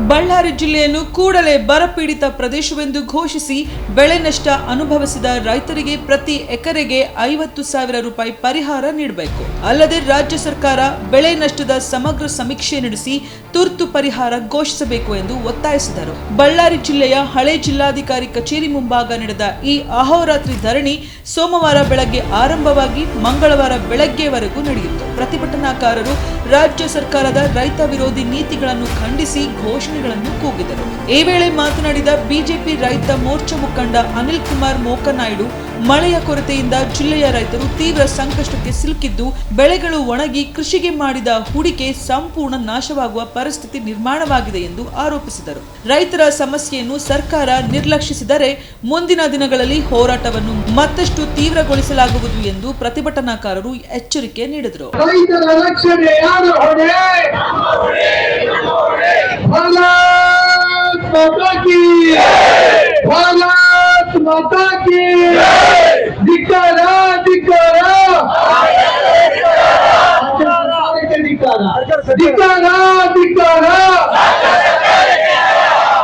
ಬಳ್ಳಾರಿ ಜಿಲ್ಲೆಯನ್ನು ಕೂಡಲೇ ಬರಪೀಡಿತ ಪ್ರದೇಶವೆಂದು ಘೋಷಿಸಿ ಬೆಳೆ ನಷ್ಟ ಅನುಭವಿಸಿದ ರೈತರಿಗೆ ಪ್ರತಿ ಎಕರೆಗೆ 50,000 ರೂಪಾಯಿ ಪರಿಹಾರ ನೀಡಬೇಕು. ಅಲ್ಲದೆ ರಾಜ್ಯ ಸರ್ಕಾರ ಬೆಳೆ ನಷ್ಟದ ಸಮಗ್ರ ಸಮೀಕ್ಷೆ ನಡೆಸಿ ತುರ್ತು ಪರಿಹಾರ ಘೋಷಿಸಬೇಕು ಎಂದು ಒತ್ತಾಯಿಸಿದರು. ಬಳ್ಳಾರಿ ಜಿಲ್ಲೆಯ ಹಳೆ ಜಿಲ್ಲಾಧಿಕಾರಿ ಕಚೇರಿ ಮುಂಭಾಗ ನಡೆದ ಈ ಅಹೋರಾತ್ರಿ ಧರಣಿ ಸೋಮವಾರ ಬೆಳಗ್ಗೆ ಆರಂಭವಾಗಿ ಮಂಗಳವಾರ ಬೆಳಗ್ಗೆವರೆಗೂ ನಡೆಯಿತು. ಪ್ರತಿಭಟನಾಕಾರರು ರಾಜ್ಯ ಸರ್ಕಾರದ ರೈತ ವಿರೋಧಿ ನೀತಿಗಳನ್ನು ಖಂಡಿಸಿ ಘೋಷಣೆಗಳನ್ನು ಕೂಗಿದರು. ಈ ವೇಳೆ ಮಾತನಾಡಿದ ಬಿಜೆಪಿ ರೈತ ಮೋರ್ಚಾ ಮುಖಂಡ ಅನಿಲ್ ಕುಮಾರ್ ಮೋಕನಾಯ್ಡು, ಮಳೆಯ ಕೊರತೆಯಿಂದ ಜಿಲ್ಲೆಯ ರೈತರು ತೀವ್ರ ಸಂಕಷ್ಟಕ್ಕೆ ಸಿಲುಕಿದ್ದು ಬೆಳೆಗಳು ಒಣಗಿ ಕೃಷಿಗೆ ಮಾಡಿದ ಹೂಡಿಕೆ ಸಂಪೂರ್ಣ ನಾಶವಾಗುವ ಪರಿಸ್ಥಿತಿ ನಿರ್ಮಾಣವಾಗಿದೆ ಎಂದು ಆರೋಪಿಸಿದರು. ರೈತರ ಸಮಸ್ಯೆಯನ್ನು ಸರ್ಕಾರ ನಿರ್ಲಕ್ಷಿಸಿದರೆ ಮುಂದಿನ ದಿನಗಳಲ್ಲಿ ಹೋರಾಟವನ್ನು ಮತ್ತಷ್ಟು ತೀವ್ರಗೊಳಿಸಲಾಗುವುದು ಎಂದು ಪ್ರತಿಭಟನಾಕಾರರು ಎಚ್ಚರಿಕೆ ನೀಡಿದರು. माता की धिक्कारा धिक्कारा धिक्कारा धिक्कारा धिक्कारा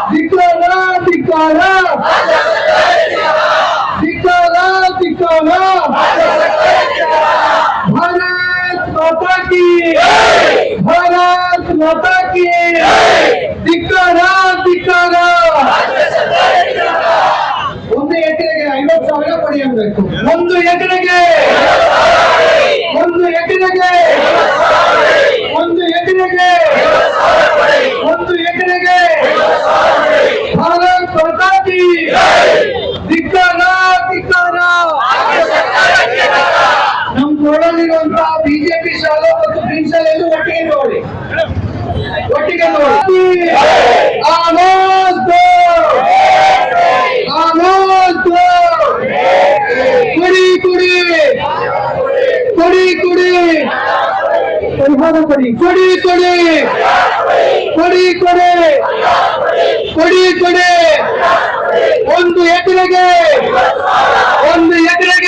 धिक्कारा धिक्कारा धिक्कारा धिक्कारा भारत माता की भारत माता की धिक्कारा धिक्कारा. ಒಂದು ಎಕರೆಗೆ 50,000 ಪಡೆಯಬೇಕು. ಒಂದು ಎಕರೆಗೆ ಭಾರತ್ ಮಾತಾ ಕಿ ಧಿಕ್ಕಾರ ಧಿಕ್ಕಾರ. ನಮ್ಮ ನೋಡಲಿರುವಂತಹ ಬಿಜೆಪಿ ಶಾಲಾ ಮತ್ತು ಪ್ರಿನ್ಸಿಪಲ್ ಎಂದು ಒಟ್ಟಿಗೆ ನೋಡಿ ಒಂದು ಎಕರೆಗೆ